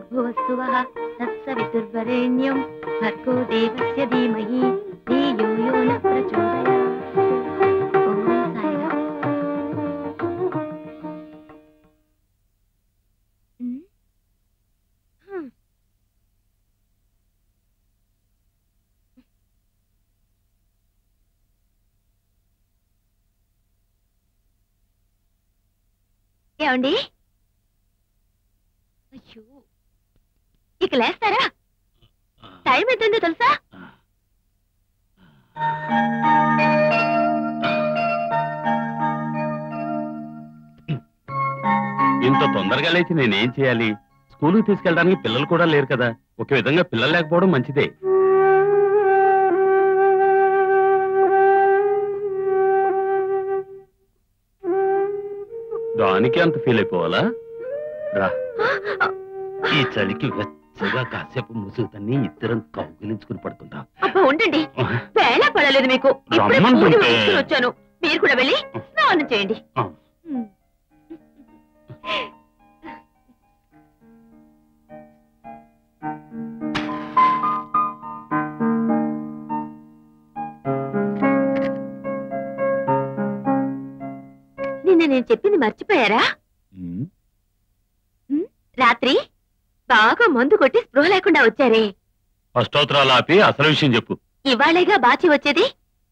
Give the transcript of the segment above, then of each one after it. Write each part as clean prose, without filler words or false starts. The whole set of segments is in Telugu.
भूर्भुवस्सुवः तत्सवितुर्वरेण्यं भर्गो देवस्य धीमहि धियो यो नः प्रचोदयात्। ओम साईराम। ఏమండి? అయ్యో, ఇక లేస్తారా? టైం ఎంతుందో తెలుసా? ఇంత తొందరగా లేచి నేనేం చేయాలి? స్కూల్కి తీసుకెళ్ళడానికి పిల్లలు కూడా లేరు కదా. ఒక విధంగా పిల్లలు లేకపోవడం మంచిదే. దానికి అంత ఫీల్ అయిపోవాలా? రా, ఈ చలికి వెచ్చగా కాసేపు ముసుగుతన్ని ఇద్దరం కౌగిలించుకుని పడుకుందాం. అబ్బా ఉండండి, వేళ పడలేదు మీకు. వచ్చాను, మీరు కూడా వెళ్ళి స్నానం చేయండి. నిన్న నేను చెప్పింది మర్చిపోయారా? రాత్రి బాగా మందు కొట్టి స్పృహ లేకుండా వచ్చారే. అష్టోత్తరాలు ఆపి అసలు విషయం చెప్పు. ఇవాళేగా బాచి వచ్చేది.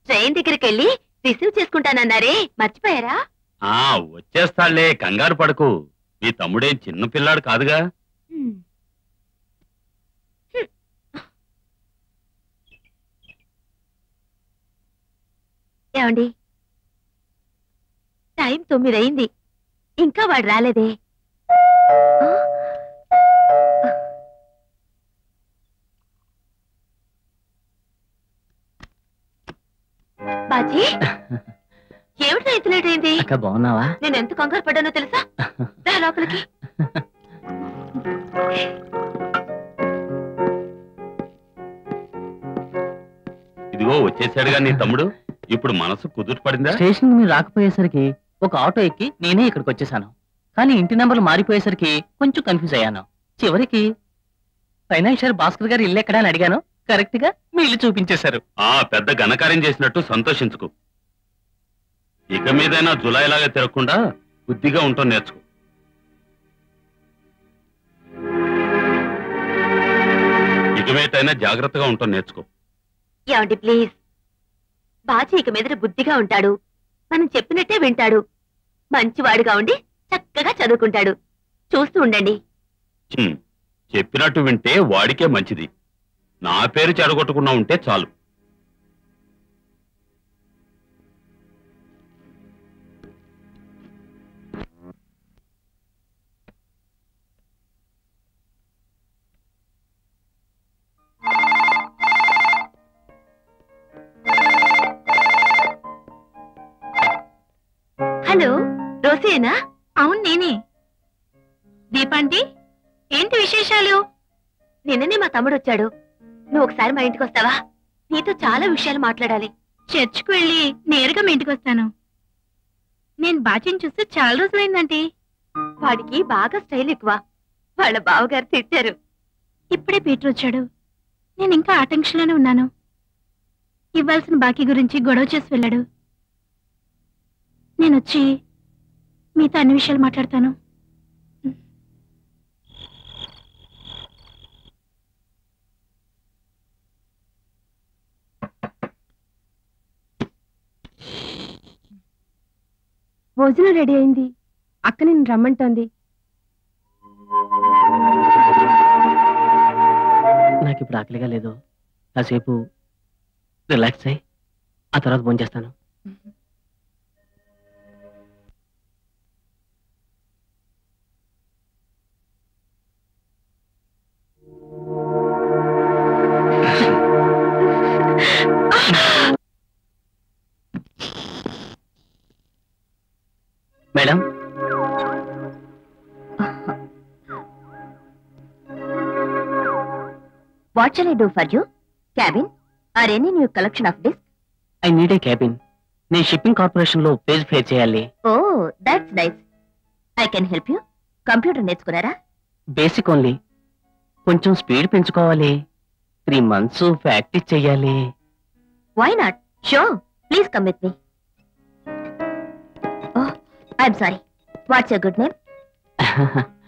ట్రైన్ దగ్గరికి వెళ్ళి రిసీవ్ చేసుకుంటానన్నారే, మర్చిపోయారా? వచ్చేస్తాళ్లే, కంగారు పడకు. మీ తమ్ముడేం చిన్న పిల్లాడు కాదుగా. ఏమండి, టైం 9 అయింది, ఇంకా వాడు రాలేదే. బాజీ, ఏమిటి రైతు లేట్ అయింది? బాగున్నావా? నేను ఎంత కంగారు పడ్డానో తెలుసా? లోపలికి. ఇదిగో వచ్చేసాడుగా నీ తమ్ముడు. ఇప్పుడు మనసు కుదుట పడిందా? స్టేషన్ మీరు రాకపోయేసరికి ఒక ఆటో ఎక్కి నేనే ఇక్కడికి వచ్చేసాను. కానీ ఇంటి నెంబర్లు మారిపోయేసరికి కొంచెం కన్ఫ్యూజ్ అయ్యాను. చివరికి ఫైనాన్షియర్ భాస్కర్ గారు ఇల్లు ఎక్కడా అని అడిగాను. కరెక్ట్ గా మీ ఇల్లు చూపించేశారు. పెద్ద ఘనకార్యం చేసినట్టు సంతోషించుకో. ఇక మీదైనా జులైలాగా తిరగకుండా బుద్ధిగా ఉంటాం నేర్చుకో. ఇక మీదైనా జాగ్రత్తగా ఉంటాం నేర్చుకో. ఏమండి ప్లీజ్, బాజీ ఇక మీద బుద్ధిగా ఉంటాడు, మనం చెప్పినట్టే వింటాడు, మంచివాడుగా ఉండి చక్కగా చదువుకుంటాడు. చూస్తూ ఉండండి. చెప్పినట్టు వింటే వాడికే మంచిది. నా పేరు చెడగొట్టకుండా ఉంటే చాలు. హలో, రోసేనా? అవును నేనే. దీపాంటి, ఏంటి విశేషాలు? నిన్ననే మా తమ్ముడు వచ్చాడు. నువ్వు ఒకసారి మా ఇంటికి వస్తావా? నీతో చాలా విషయాలు మాట్లాడాలి. చర్చికి వెళ్ళి నేరుగా మీ ఇంటికి వస్తాను. నేను బాచిని చూస్తే చాలా రోజులైందంటే. వాడికి బాగా స్టైల్ ఎక్కువ. వాళ్ళ బావగారు తిట్టారు. ఇప్పుడే పీటర్ వచ్చాడు. నేను ఇంకా ఆ టెన్షన్లోనే ఉన్నాను. ఇవ్వాల్సిన బాకీ గురించి గొడవ చేసి వెళ్ళాడు. నేను వచ్చి మీతో అన్ని విషయాలు మాట్లాడతాను. భోజనం రెడీ అయింది. అక్క నిన్ను రమ్మంటోంది. నాకు ఇప్పుడు ఆకలిగా లేదు. కాసేపు రిలాక్స్ అయ్యి ఆ తర్వాత భోంచేస్తాను. Madam, What shall I do for you? Cabin or any new collection of discs? I need a cabin. నేను షిప్పింగ్ కార్పొరేషన్ లో పేజ్ పే చేయాలి. Oh, that's nice. I can help you. Computer నేర్చుకున్నారా? Basic only. కొంచెం స్పీడ్ పెంచుకోవాలి. 3 months ప్రాక్టీస్ చెయ్యాలి. Why not? So, please come with me. Oh, I'm sorry. What's your good name?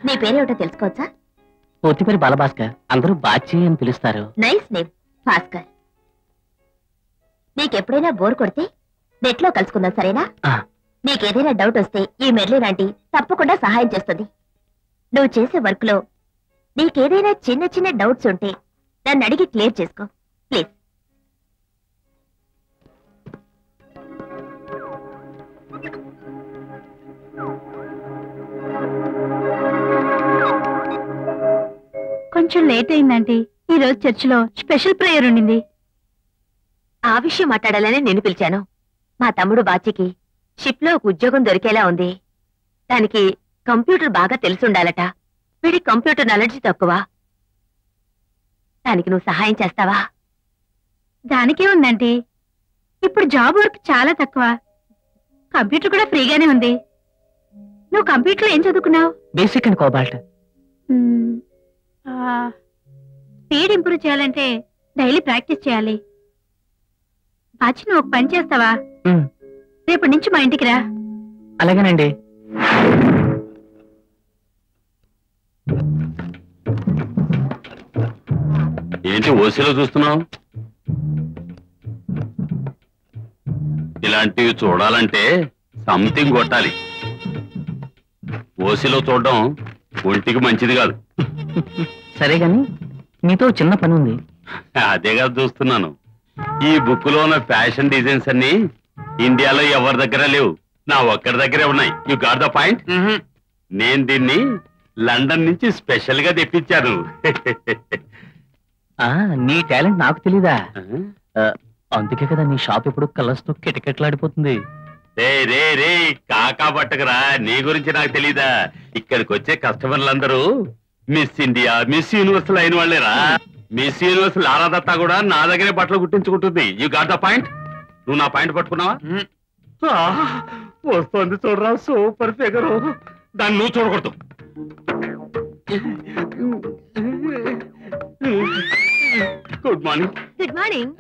నీ పేరేమిటో తెలుసుకోవచ్చా? పూర్తి పేరు బాలభాస్కర్, అందరూ బాచి అని పిలుస్తారు. Nice name, Bhaskar. నీకెప్పుడైనా బోర్ కొడితే నెట్ లో కలుసుకుందాం, సరేనా? నీకేదైనా డౌట్ వస్తే ఈ మెర్లిన్ ఆంటీ తప్పకుండా సహాయం చేస్తుంది. నువ్వు చేసే వర్క్ లో నీకేదైనా చిన్న చిన్న డౌట్స్ ఉంటే నన్ను అడిగి క్లియర్ చేసుకో ప్లీజ్. కొంచెం లేట్ అయిందంటే ఈ రోజు చర్చిలో స్పెషల్ ప్రేయర్ ఉండింది. ఆ విషయం మాట్లాడాలని నేను పిలిచాను. మా తమ్ముడు బాచికి షిప్ లో ఒక ఉద్యోగం దొరికేలా ఉంది. దానికి కంప్యూటర్ బాగా తెలుసుండాలట. వీడి కంప్యూటర్ నాలెడ్జ్ తక్కువ. దానికి నువ్వు సహాయం చేస్తావా? దానికే ఉందంటే ఇప్పుడు జాబ్ వర్క్ చాలా తక్కువ, కంప్యూటర్ కూడా ఫ్రీగానే ఉంది. నువ్వు కంప్యూటర్ లో ఏం చదువుకున్నావు? Basic and cobalt. Speed improve చేయాలంటే డైలీ ప్రాక్టీస్ చేయాలి. బాచి, నువ్వు ఒక పని చేస్తావా? రేపటి నుంచి మా ఇంటికి రా. అలాగేనండి. ఏంటి ఓసీలో చూస్తున్నావు? ఇలాంటివి చూడాలంటే సంథింగ్ కొట్టాలి. ఓసీలో చూడడం ఒంటికి మంచిది కాదు. సరే గాని నీతో చిన్న పని ఉంది. అదే కాదు చూస్తున్నాను. ఈ బుక్ లో ఉన్న ఫ్యాషన్ డిజైన్స్ అన్ని ఇండియాలో ఎవరి దగ్గర లేవు, నా ఒక్కడి దగ్గరే ఉన్నాయి. You got the point. నేను దీన్ని లండన్ నుంచి స్పెషల్ గా తెప్పించాను. నీ టాలెంట్ నాకు తెలీదా? అందుకే కదా నీ షాప్ ఎప్పుడు కలర్స్ తో కిటకిటలాడిపోతుంది. రే రే రే కాకా పట్టకరా, నీ గురించి నాకు తెలీదా? ఇక్కడికి వచ్చే కస్టమర్లందరూ మిస్ ఇండియా, మిస్ యూనివర్సల్ అయిన వాళ్ళేరా. మిస్ యూనివర్సల్ ఆరాధత్తా కూడా నా దగ్గరే బట్టలు కుట్టించుకుంటుంది. You got the point. నువ్వు నా పాయింట్ పట్టుకున్నావా? వస్తుంది చూడరా, సూపర్ ఫిగర్. దాన్ని నువ్వు చూడకూడదు. Good morning. Good morning.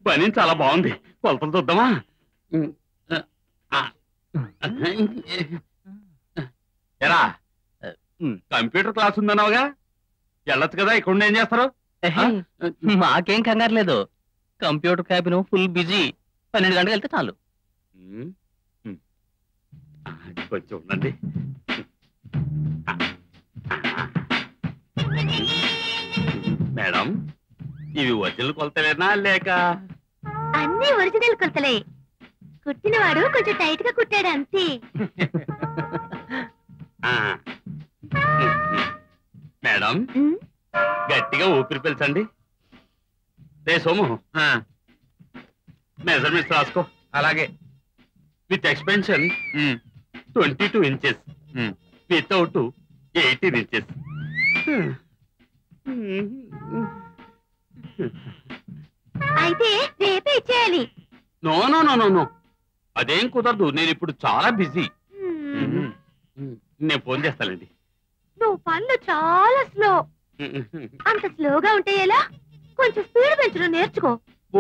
పని చాలా బాగుంది. కొలతలు చూద్దామా? ఎరా, కంప్యూటర్ క్లాస్ ఉందన్నావుగా, వెళ్ళొచ్చు కదా. ఇక్కడ ఏం చేస్తారు? మాకేం కంగారు లేదు. Computer cabin full busy. 12 గంటలకు వెళ్తే చాలు. కొంచెం ఉండండి. మేడం, ఇవి ఒరిజినల్ కొలతలేనా లేక? అన్ని ఒరిజినల్ కొలతలే. కుట్టినవాడు కొంచెం టైట్ గా కుట్టాడు అంతే. మేడం, గట్టిగా ఊపిరి పీల్చండి. రే సోము, మెజర్మెంట్స్ రాసుకో. అలాగే. With expansion 22 inches, without 18 inches. అయితే రేపే ఇచ్చేయాలి. No no no no no, అదేం కుదరదు. నేను ఇప్పుడు చాలా బిజీ. నేను ఫోన్ చేస్తానండి. నువ్వు పనులు చాలా స్లో. అంత స్లోగా ఉంటే ఎలా? కొంచెం స్పీడ్ పెంచడం నేర్చుకో.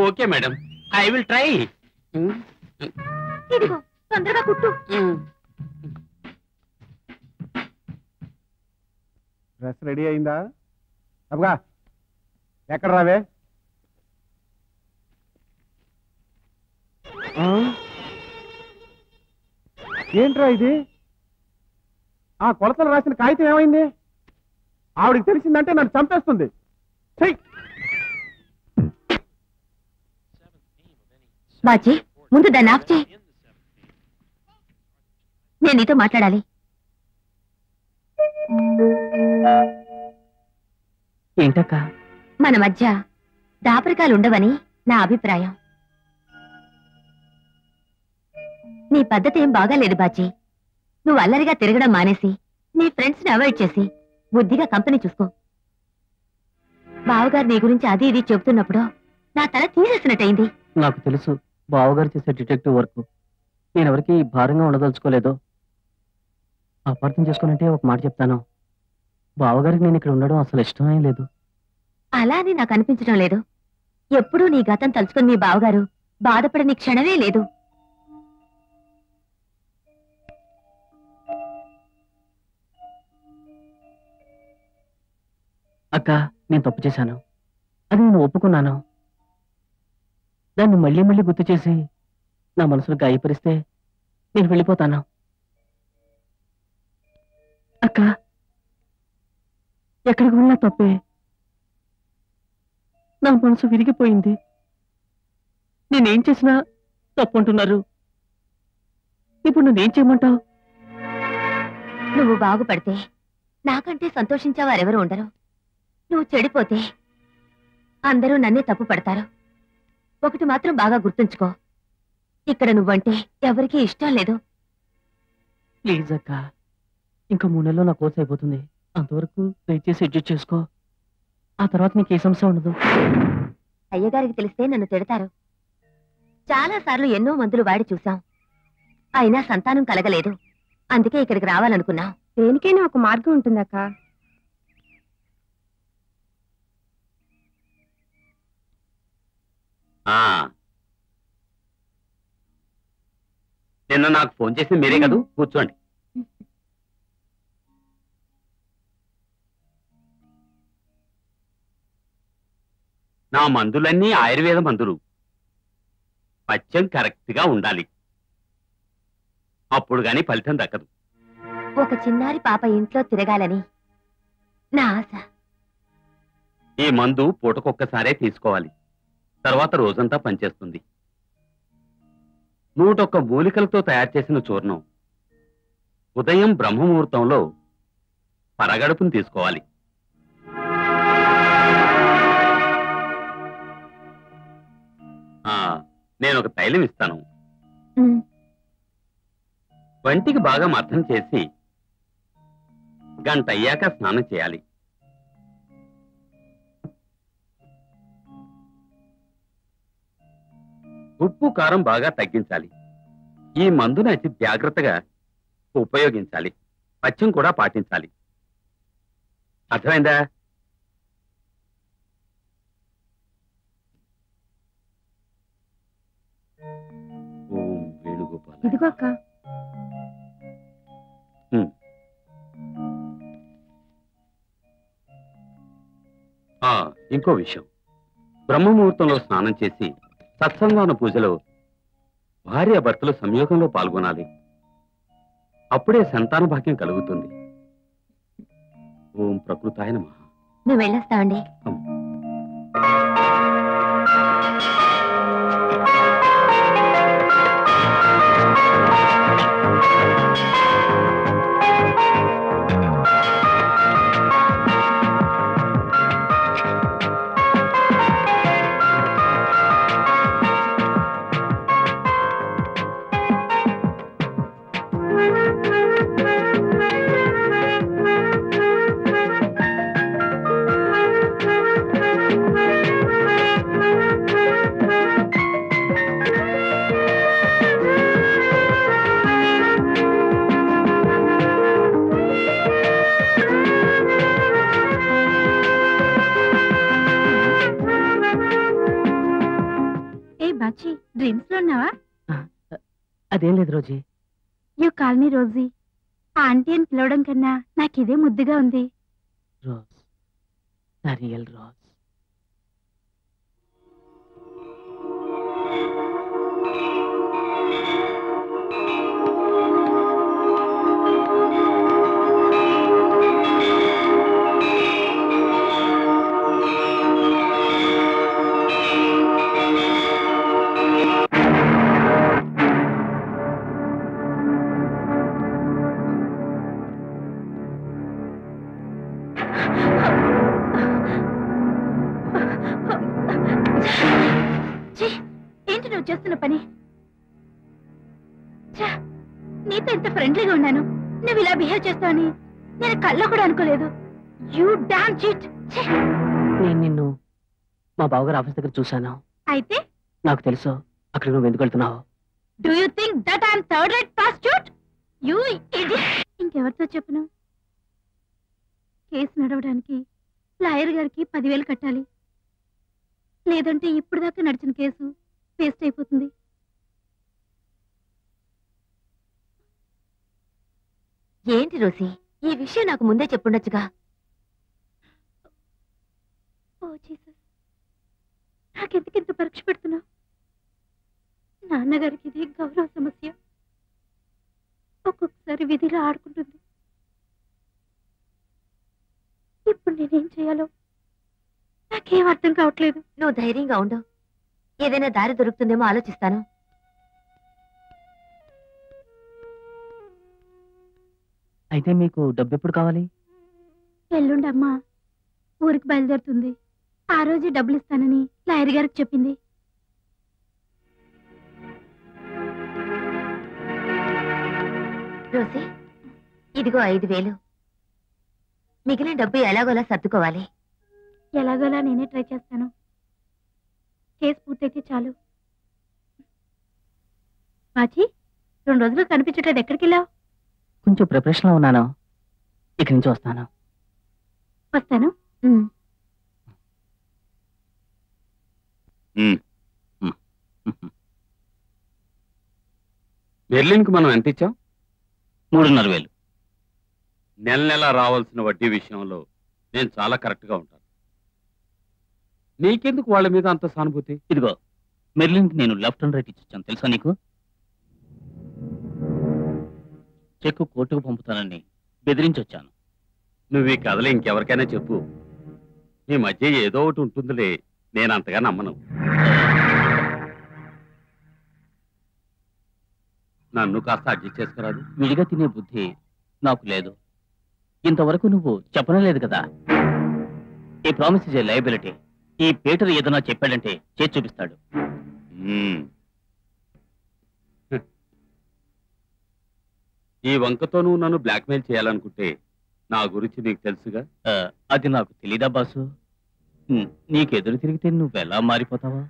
Okay madam, I will try. ఇదిగో తొందరగా కుట్టు. డ్రెస్ రెడీ అయిందా? అబ్బగా ఎక్కడ రావే? ఏంట్రా ఇది? ఆ కొలతలు రాసిన కాగితం ఏమైంది? ఆవిడికి తెలిసిందంటే నన్ను చంపేస్తుంది. బాజీ, ముందు దాన్ని ఆఫ్ చేయి. నేను నీతో మాట్లాడాలి. ఏంటక్క? మన మధ్య దాపరికాలు ఉండవని నా అభిప్రాయం. నీ పద్ధతి ఏం బాగాలేదు బాజీ. నువ్వు అల్లరిగా తిరగడం మానేసి నీ ఫ్రెండ్స్ ని అవాయిడ్ చేసి బుద్ధిగా కంపెనీ చూసుకో. బావగారు నీ గురించి అది ఇది చెబుతున్నప్పుడు నా తల తీసేసినట్టయింది. నాకు తెలుసు బావగారు చేసే డిటెక్టివ్ వర్క్ నేను ఎవరికి భారంగా ఉండదలుచుకోలేదు. అపార్థం చేసుకున్నట్టే ఒక మాట చెప్తాను, బావగారికి నేను ఇక్కడ ఉండడం అసలు ఇష్టమే లేదు. అలా అని నాకు అనిపించడం లేదు. ఎప్పుడూ నీ గతం తలుచుకుని మీ బావగారు బాధపడని క్షణమే లేదు. అక్క, నేను తప్పు చేశాను, అది నేను ఒప్పుకున్నాను. దాన్ని మళ్ళీ మళ్ళీ గుర్తు చేసి నా మనసును గాయపరిస్తే నేను వెళ్ళిపోతాను. అక్క, ఎక్కడికి వెళ్ళినా తప్పే. నా మనసు విరిగిపోయింది. నేనేం చేసినా తప్పు అంటున్నారు. ఇప్పుడు నువ్వేం చేయమంటావు? నువ్వు బాగుపడితే నాకంటే సంతోషించేవారెవరు ఉండరు. నువ్వు చెడిపోతే అందరూ నన్నే తప్పు పడతారు. ఒకటి మాత్రం బాగా గుర్తుంచుకో, ఇక్కడ నువ్వంటే ఎవరికీ ఇష్టం లేదు. ప్లీజ్ అక్క, ఇంకా 3 నెలల్లో నా కోర్స్ అయిపోతుంది. అంతవరకు దయచేసి అడ్జస్ట్ చేసుకో. ఆ తర్వాత నీకు ఏ సమస్య ఉండదు. అయ్యగారికి తెలిస్తే నన్ను తిడతారు. చాలా సార్లు ఎన్నో మందులు వాడి చూశాం, అయినా సంతానం కలగలేదు. అందుకే ఇక్కడికి రావాలనుకున్నా. దేనికైనా ఒక మార్గం ఉంటుందక్క. నిన్న నాకు ఫోన్ చేసి మీరే కదూ, కూర్చోండి. నా మందులన్నీ ఆయుర్వేద మందులు. పచ్చం కరెక్ట్ గా ఉండాలి, అప్పుడు గాని ఫలితం దక్కదు. ఒక చిన్నారి పాప ఇంట్లో తిరగాలని నా ఆశ. ఈ మందు పూటకొక్కసారే తీసుకోవాలి, తర్వాత రోజంతా పనిచేస్తుంది. 101 మూలికలతో తయారు చేసిన చూర్ణం ఉదయం బ్రహ్మముహూర్తంలో పరగడుపును తీసుకోవాలి. నేను ఒక తైలం ఇస్తాను, వంటికి బాగా మర్థం చేసి గంట అయ్యాక స్నానం చేయాలి. ఉప్పు కారం బాగా తగ్గించాలి. ఈ మందుని అతి జాగ్రత్తగా ఉపయోగించాలి, పథ్యం కూడా పాటించాలి. అర్థమైందా? ఓం వేణుగోపాల్. ఇదిగో అక్క. ఇంకో విషయం, బ్రహ్మముహూర్తంలో స్నానం చేసి సత్సంగాన పూజలో భార్యాభర్తలు సంయోగంలో పాల్గొనాలి. అప్పుడే సంతాన భాగ్యం కలుగుతుంది. ఓం ప్రకృతాయ నమః. మేము వెళ్ళొస్తామండి. డ్రీమ్స్ లో ఉన్నావా? అదేం లేదు Rosie. You call me Rosie. Aunty అని పిలవడం కన్నా నాకు ఇదే ముద్దుగా ఉంది. రోజ్, నా రియల్ రోజ్. ఏంటి నువ్వు చేస్తున్న పని? నీతో ఇంత ఫ్రెండ్లీగా ఉన్నాను, నువ్వు ఇలా బిహేవ్ చేస్తావని నేను కల్లో కూడా అనుకోలేదు. You damn cheat. నేను నిన్ను మా బావగారు ఆఫీస్ దగ్గర చూశాను. అయితే నాకు తెలుసు అక్కడికి నువ్వు ఎందుకు వెళ్తున్నావు? Do you think that I'm third rate prostitute? You idiot! ఇంకెవరితో చెప్పను? కేసు నడవడానికి లాయర్ గారికి 10,000 కట్టాలి. లేదంటే ఇప్పుడు దాకా నడిచిన కేసు వేస్ట్ అయిపోతుంది. ఏంటి రోసి, ఈ విషయం నాకు ముందే చెప్పుండొచ్చుగా. ఓ జీసస్, నాకెందుకింత పరీక్ష పెడుతున్నావు? నాన్నగారికి ఇది గౌరవ సమస్య. ఒక్కొక్కసారి విధిలో ఆడుకుంటుంది. ఇప్పుడు నేనేం చేయాలో నాకేం అర్థం కావట్లేదు. నువ్వు ధైర్యంగా ఉండు, ఏదైనా దారి దొరుకుతుందేమో ఆలోచిస్తాను. అయితే మీకు డబ్బు ఎప్పుడు కావాలి? ఎల్లుండి అమ్మ ఊరికి బయలుదేరుతుంది. ఆ రోజే డబ్బులు ఇస్తానని లాయర్ గారికి చెప్పింది. రోసి, ఇదిగో 5,000. మిగిలిన డబ్బు ఎలాగోలా సర్దుకోవాలి. ఎలాగోలా నేనే ట్రై చేస్తాను. కేసు పూర్తయితే చాలు. బాచి, 2 రోజులు కనిపించట్లేదు. ఎక్కడికి వెళ్ళావు? కొంచెం ప్రిపరేషన్ లో ఉన్నాను. ఇక్కడి నుంచి వస్తాను. వస్తాను. మెర్లిన్కి మనం ఎంత ఇచ్చాం? 3,500. నెల నెల రావాల్సిన వడ్డీ విషయంలో నేను చాలా కరెక్ట్ గా ఉంటాను. నీకెందుకు వాళ్ళ మీద అంత సానుభూతి? ఇదిగో, మెర్లిన్కి నేను లెఫ్ట్ అండ్ రైట్ ఇచ్చాను తెలుసా నీకు? చెక్కు కోర్టుకు పంపుతానని బెదిరించొచ్చాను. నువ్వు ఈ కథలు ఇంకెవరికైనా చెప్పు. మీ మధ్య ఏదో ఒకటి ఉంటుందిలే. నేను అంతగా నమ్మను. నన్ను కాస్త అడ్జస్ట్ చేసుకురాదు. విడిగా తినే బుద్ధి నాకు లేదు. ఇంతవరకు నువ్వు చెప్పనలేదు కదా. ఈ ప్రామిస్ ఇస్ ఏ లయబిలిటీ. ఈ పీటర్ ఏదైనా చెప్పాడంటే చేసి చూపిస్తాడు. ఈ వంకతో నువ్వు నన్ను బ్లాక్మెయిల్ చేయాలనుకుంటే నా గురించి నీకు తెలుసుగా. అది నాకు తెలీదా బాసు? నీకు ఎదురు తిరిగితే నువ్వెలా మారిపోతావా?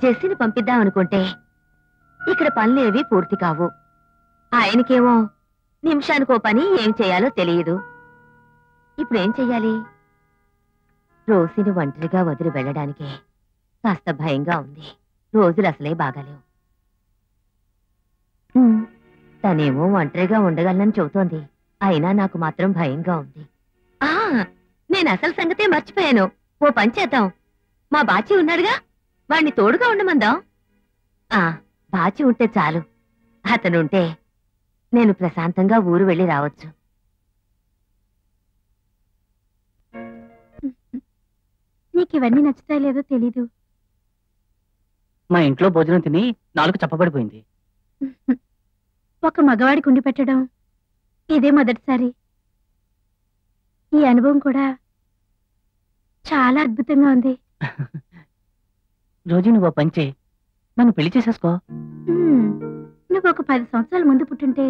జెస్సీని పంపిద్దాం అనుకుంటే ఇక్కడ పనులేవి పూర్తి కావు. ఆయనకేమో నిమిషానికో పని ఏం చేయాలో తెలియదు. ఇప్పుడేం చెయ్యాలి? రోసిని ఒంటరిగా వదిలి వెళ్ళడానికే కాస్త భయంగా ఉంది. రోజులు అసలే బాగాలేవు. తనేమో ఒంటరిగా ఉండగలనని చెబుతోంది. అయినా నాకు మాత్రం భయంగా ఉంది. నేను అసలు సంగతే మర్చిపోయాను. ఓ పని చేద్దాం, మా బాచి ఉన్నాడుగా, వాణ్ణి తోడుగా ఉండమందాం. బాచి ఉంటే చాలు. అతనుంటే నేను ప్రశాంతంగా ఊరు వెళ్ళి రావచ్చు. నీకు ఇవన్నీ నచ్చుతాయో లేదో తెలీదు. మా ఇంట్లో భోజనం తిని నాలుగు చప్పబడిపోయింది. ఒక మగవాడికి ఉండి పెట్టడం ఇదే మొదటిసారి. ఈ అనుభవం కూడా చాలా అద్భుతంగా ఉంది. రోజు నువ్వు పంచే నన్ను పెళ్లి చేసేసుకో. నువ్వు ఒక 10 సంవత్సరాల ముందు పుట్టుంటే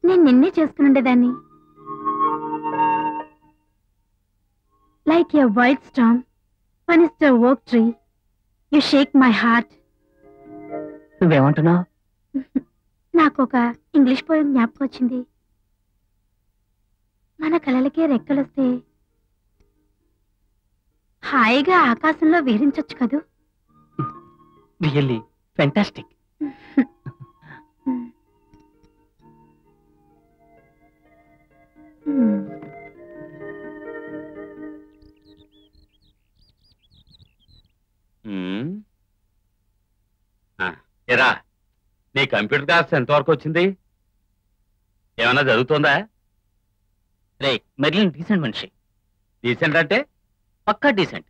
నేను నిన్నే చేసుకుని ఉండేదాన్ని. Like a white storm punished a oak tree, you shake my heart. నువ్వేమంటున్నావు? నాకు ఒక ఇంగ్లీష్ పోయం జ్ఞాపకం వచ్చింది. మన కలలకే రెక్కలొస్తే హాయిగా ఆకాశంలో విహరించొచ్చు కదూ. Really fantastic. ఎరా, నీ కంప్యూటర్ క్లాస్ ఎంతవరకు వచ్చింది? ఏమన్నా జరుగుతుందా? రే, మెర్లిన్ డీసెంట్ మనిషి. డీసెంట్ అంటే పక్కా డీసెంట్.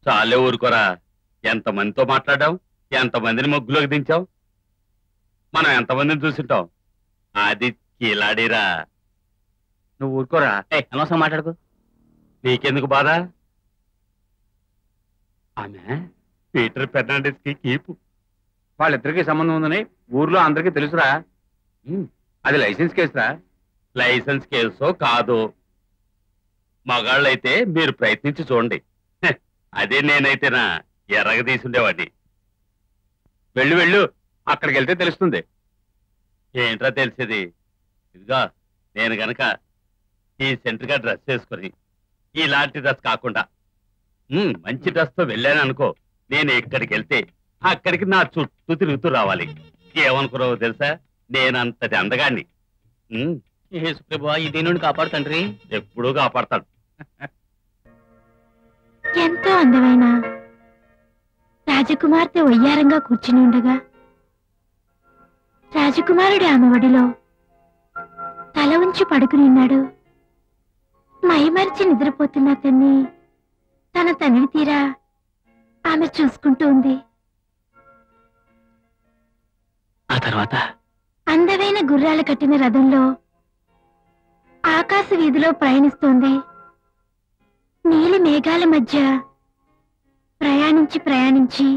చాలే ఊరుకోరా. ఎంతమందితో మాట్లాడాం, ఎంతమందిని ముగ్గులోకి దించాం, మనం ఎంతమందిని చూసింటాం. అది కీలాడిరా. నువ్వు ఊరుకోరా. అనవసరం మాట్లాడుకో. నీకెందుకు బాధ? ఆమె పీటర్ ఫెర్నాండెస్ కి కీపు. వాళ్ళిద్దరికి సంబంధం ఉందని ఊర్లో అందరికీ తెలుసురా. అది లైసెన్స్ కేసురా. లైసెన్స్ కేసో కాదు, మగాళ్ళైతే మీరు ప్రయత్నించి చూడండి. అదే నేనైతేనా ఎర్రగ తీసుండేవాడిని. వెళ్ళు వెళ్ళు, అక్కడికి వెళ్తే తెలుస్తుంది. ఏంట్రా తెలిసేది? ఇదిగా నేను గనక ఈ సెంటర్గా డ్రెస్ వేసుకుని ఇలాంటి డ్రెస్ కాకుండా మంచి డ్రెస్ తో వెళ్ళాను అనుకో, నేను ఎక్కడికి వెళ్తే అక్కడికి నా చుట్టూ తిరుగుతూ రావాలి. ఏమనుకున్నావో తెలుసా? నేనంతటి అందగాన్ని. ప్రభు, ఈ దీని నుండి కాపాడు తండ్రి. ఎప్పుడూ కాపాడతాడు. ఎంతో అందమైన రాజకుమార్తె వయ్యారంగా కూర్చుని ఉండగా రాజకుమారుడి ఆమె ఒడిలో తల ఉంచి పడుకుని ఉన్నాడు. మైమరిచి నిద్రపోతున్న అతన్ని తన తనివి తీరా ఆమె చూసుకుంటూ ఉంది. ఆ తర్వాత అందమైన గుర్రాలు కట్టిన రథంలో ఆకాశ వీధిలో ప్రయాణిస్తోంది. నీలి మేఘాల మధ్య ప్రయాణించి ప్రయాణించి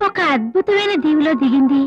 ఒక అద్భుతమైన దీవిలో దిగింది.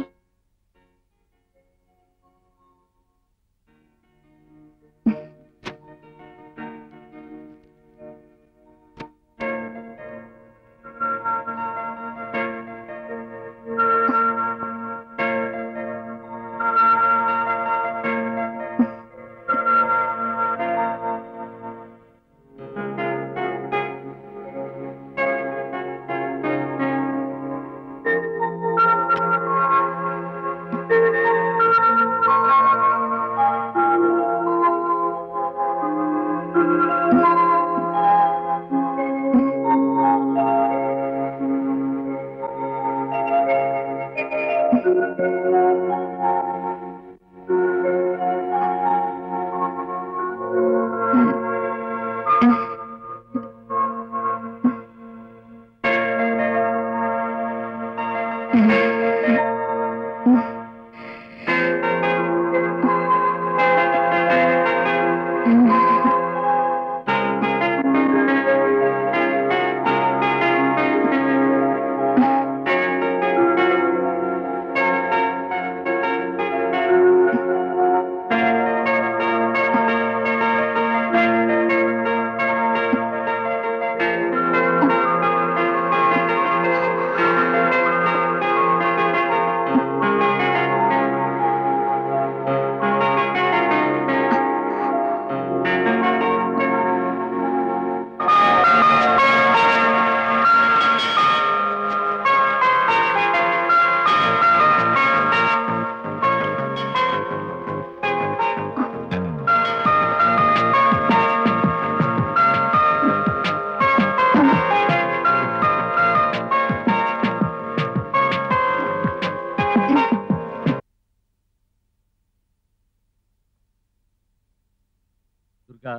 దుర్గా,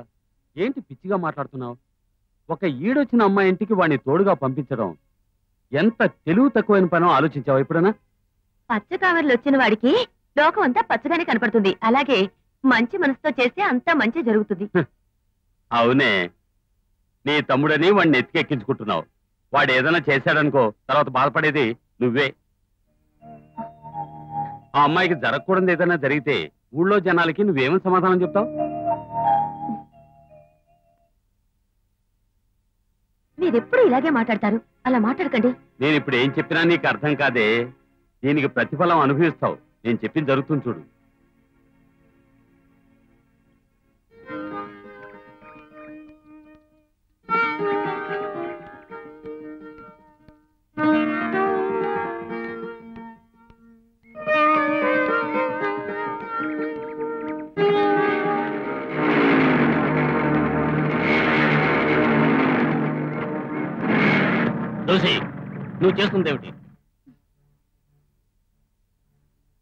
ఏంటి పిచ్చిగా మాట్లాడుతున్నావు? ఒక ఈడొచ్చిన అమ్మాయి ఇంటికి వాడిని తోడుగా పంపించడం ఎంత తెలివి తక్కువైన పనో ఆలోచించావా ఎప్పుడైనా? పచ్చ కావర్లు వచ్చిన వాడికి లోకం అంతా పచ్చగానే కనపడుతుంది. అలాగే మంచి మనసుతో చేస్తే అంతా మంచి జరుగుతుంది. అవునే, నీ తమ్ముడని వాడిని ఎత్తికెక్కించుకుంటున్నావు. వాడు ఏదైనా చేశాడనుకో, తర్వాత బాధపడేది నువ్వే. ఆ అమ్మాయికి జరగకూడదు ఏదైనా జరిగితే ఊళ్ళో జనాలకి నువ్వేమని సమాధానం చెప్తావు? మీరెప్పుడు ఇలాగే మాట్లాడతారు. అలా మాట్లాడకండి. నేను ఇప్పుడు ఏం చెప్పినా నీకు అర్థం కాదే. దీనికి ప్రతిఫలం అనుభవిస్తావు. నేను చెప్పింది జరుగుతుంది చూడు. తులసి, నువ్వు చేస్తుందేమిటి?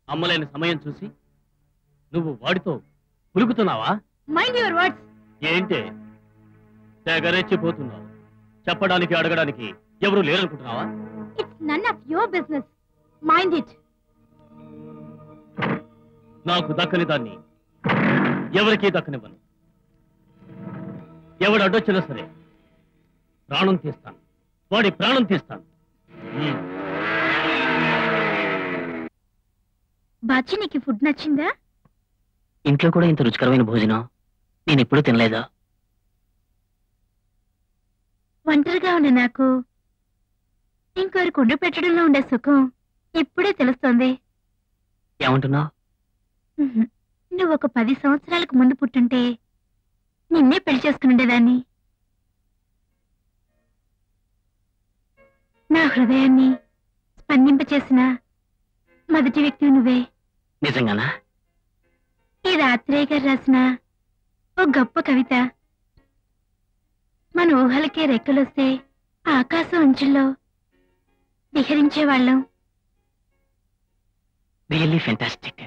అమ్మలేని సమయం చూసి నువ్వు వాడితో పులుకుతున్నావా? Mind your words. ఏంటి తెగరెచ్చిపోతున్నావు? చెప్పడానికి అడగడానికి ఎవరు లేరనుకుంటున్నావా? It's none of your business. Mind it. నాకు దక్కని దాన్ని ఎవరికీ దక్కనివ్వను. ఎవడు అడ్డొచ్చినా సరే ప్రాణం తీస్తాను, వాడి ప్రాణం తీస్తాను. బాచి, నీకు ఫుడ్ నచ్చిందా? ఇంట్లో కూడా ఇంత రుచికరమైన భోజనం నేను ఎప్పుడూ తినలేదా? ఒంటరిగా ఉన్న నాకు ఇంకోరి కుండు పెట్టడంలో ఉండే సుఖం ఇప్పుడే తెలుస్తోంది. ఏమంటున్నావు? నువ్వు ఒక 10 సంవత్సరాలకు ముందు పుట్టుంటే నిన్నే పెళ్లి చేసుకునుండేదాన్ని. నా హృదయాన్ని స్పందింపచేసిన మొదటి వ్యక్తి నువ్వే. నిజంగానా? ఈ రాత్రేయ గారు రాసిన ఓ గొప్ప కవిత. మన ఊహలకే రెక్కలొస్తే ఆకాశం అంచుల్లో విహరించేవాళ్ళం. Really fantastic.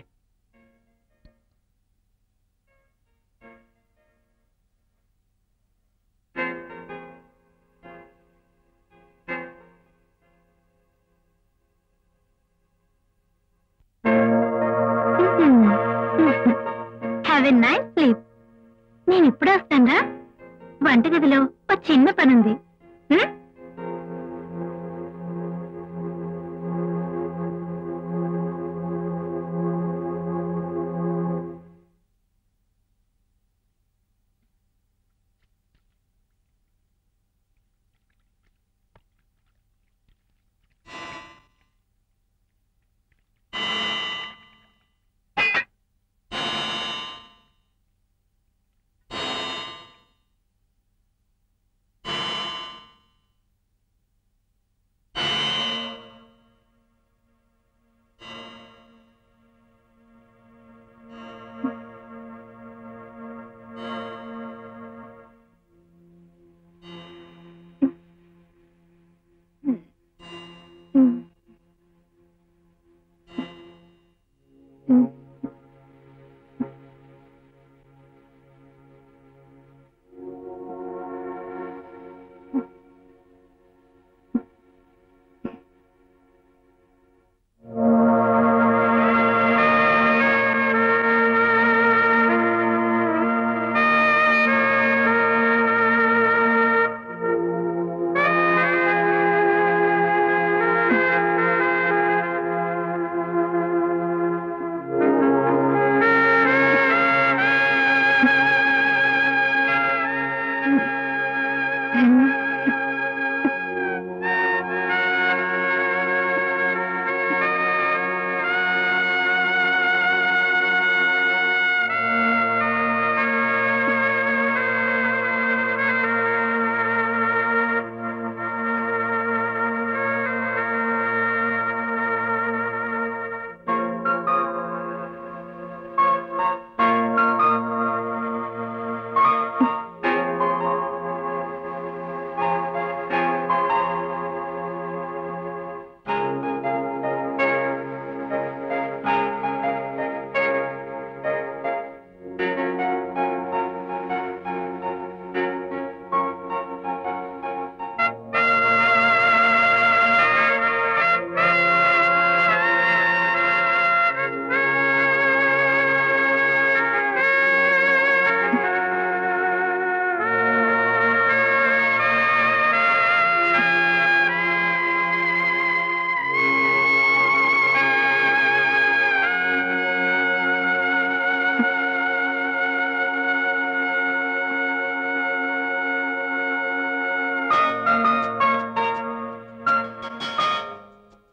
Have a nice sleep. నేను ఇప్పుడు వస్తానురా. వంటగదిలో ఒక చిన్న పనుంది.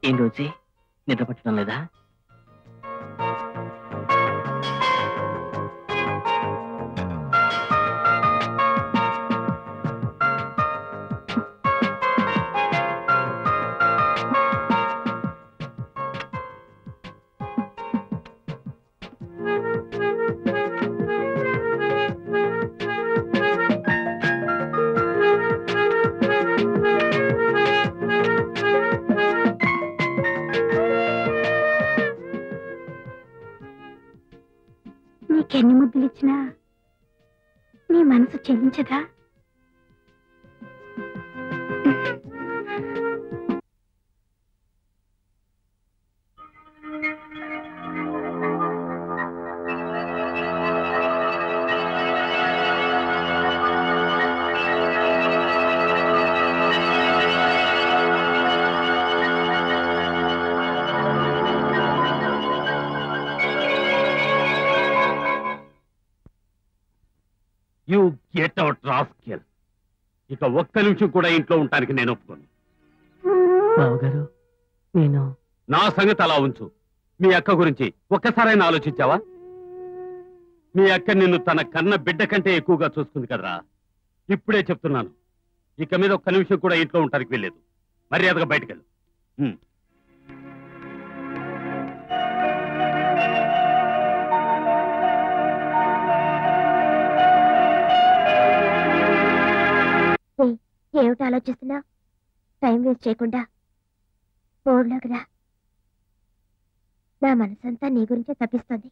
ఏం రోజీ, నిద్ర పట్టడం లేదా? నీకెన్ని ముద్దులు ఇచ్చినా నీ మనసు చెల్లించదా? You get out rascal. ఇక ఒక్క నిమిషం కూడా ఇంట్లో ఉండటానికి నేను ఒప్పుకోను. బావగారు, నేను నా సంగతి అలా ఉంచు. మీ అక్క గురించి ఒక్కసారైనా ఆలోచించావా? మీ అక్క నిన్ను తన కన్న బిడ్డ కంటే ఎక్కువగా చూసుకుంది కదరా. ఇప్పుడే చెప్తున్నాను, ఇక మీద ఒక్క నిమిషం కూడా ఇంట్లో ఉండటానికి వెళ్ళలేదు. మర్యాదగా బయటకెళ్ళు. ఏమిటి ఆలోచిస్తున్నా? టైం వేస్ట్ చేయకుండా బోర్డులోకి రా. నా మనసంతా నీ గురించే తప్పిస్తుంది.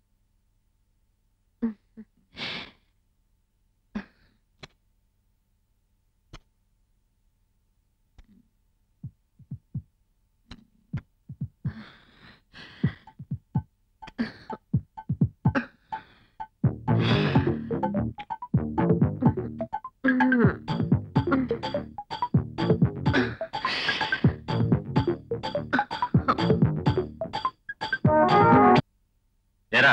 ఏరా,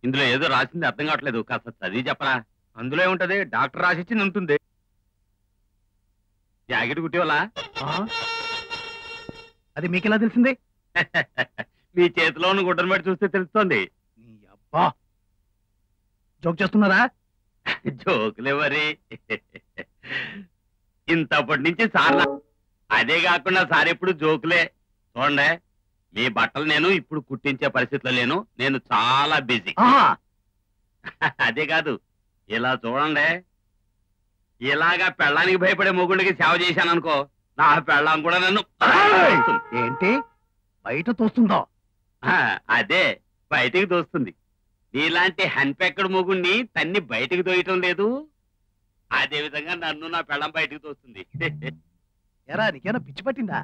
ఇందులో ఏదో రాసింది అర్థం కావట్లేదు, కాస్త చదివి చెప్పరా. అందులో ఏముంటది? డాక్టర్ రాసిచ్చింది ఉంటుంది. జాకెట్ కుట్టివలా? అది మీకెలా తెలిసింది? మీ చేతిలో ఉన్న గుడ్డను బట్టి చూస్తే తెలుస్తోంది. అబ్బా, జోక్ చేస్తున్నారా? జోకులే మరి. ఇంతప్పటి నుంచి సార్లా. అదే కాకుండా సార్ ఎప్పుడు జోకులే. చూడండి, మీ బట్టలు నేను ఇప్పుడు కుట్టించే పరిస్థితిలో లేను. నేను చాలా బిజీ. అదే కాదు, ఇలా చూడండి, ఇలాగా పెళ్ళానికి భయపడే మొగుళ్ళకి సేవ చేశాను అనుకో, నా పెళ్ళాం కూడా నన్ను ఏంటి బయట తోస్తుందో? అదే బయటికి తోస్తుంది. నీలాంటి హన్పెక్కడు మొగుణ్ణి తన్ని బయటికి తోయటం లేదు, అదే విధంగా నన్ను నా పెళ్ళం బయటికి తోస్తుంది. ఎరా, నీకేనా పిచ్చి పట్టిందా?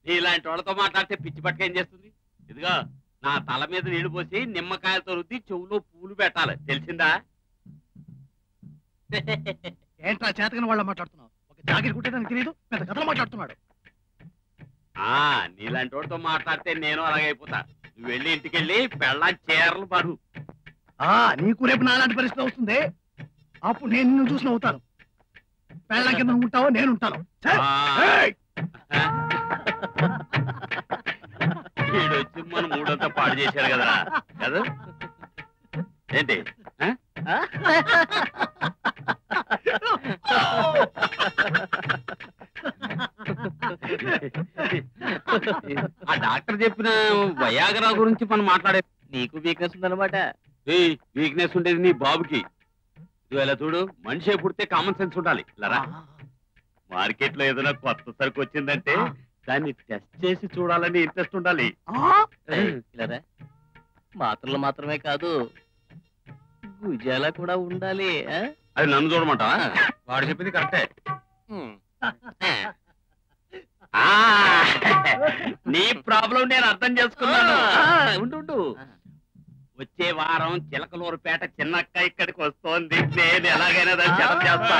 నీలాంటి వాళ్ళతో మాట్లాడితే పిచ్చి పట్టుక ఏం చేస్తుంది? ఇదిగో, నా తల మీద నీళ్లు పోసి నిమ్మకాయలతో రుద్ది చెవులో పూలు పెట్టాలి, తెలిసిందా? ఏంట్రా చేతకని వాళ్ళ మాట్లాడుతున్నావు? ఒక జాకెట్ కుట్టడానికి తెలియదు, పెద్ద కథలు మాట్లాడుతున్నాడు. నీలాంటి వాడితో మాట్లాడితే నేను అలాగైపోతా. నువ్వు వెళ్ళి ఇంటికెళ్ళి పెళ్ళాం చీరలు పడు. నీకు రేపు నాలాంటి పరిస్థితి వస్తుంది, అప్పుడు నేను నిన్ను చూసి నవ్వుతాను. పెళ్ళాం కింద ఉంటావో నేను ఉంటాను. వీడొచ్చి మన మూడంతా పాడు చేశాడు కదరా. కదా ఏంటి? ఆ డాక్టర్ చెప్పిన వయాగరా గురించి మనం మాట్లాడే. నీకు వీక్నెస్ ఉందన్నమాట. వీక్నెస్ ఉండేది నీ బాబుకి. నువ్వు ఎలా చూడు, మనిషి పుడితే కామన్ సెన్స్ ఉండాలి. లరా, మార్కెట్ లో ఏదైనా కొత్త సరుకు వచ్చిందంటే దాన్ని టెస్ట్ చేసి చూడాలని ఇంట్రెస్ట్ ఉండాలి. మాత్రలు మాత్రమే కాదు, గుజాల కూడా ఉండాలి. అది నన్ను చూడమంటా? వాడు చెప్పింది కరెక్టే. నీ ప్రాబ్లం నేను అర్థం చేసుకున్నాను. ఉండు, వచ్చే వారం చిలకలూరుపేట చిన్నక్క ఇక్కడికి వస్తోంది. నేను ఎలాగైనా దాన్ని జనం చేస్తా.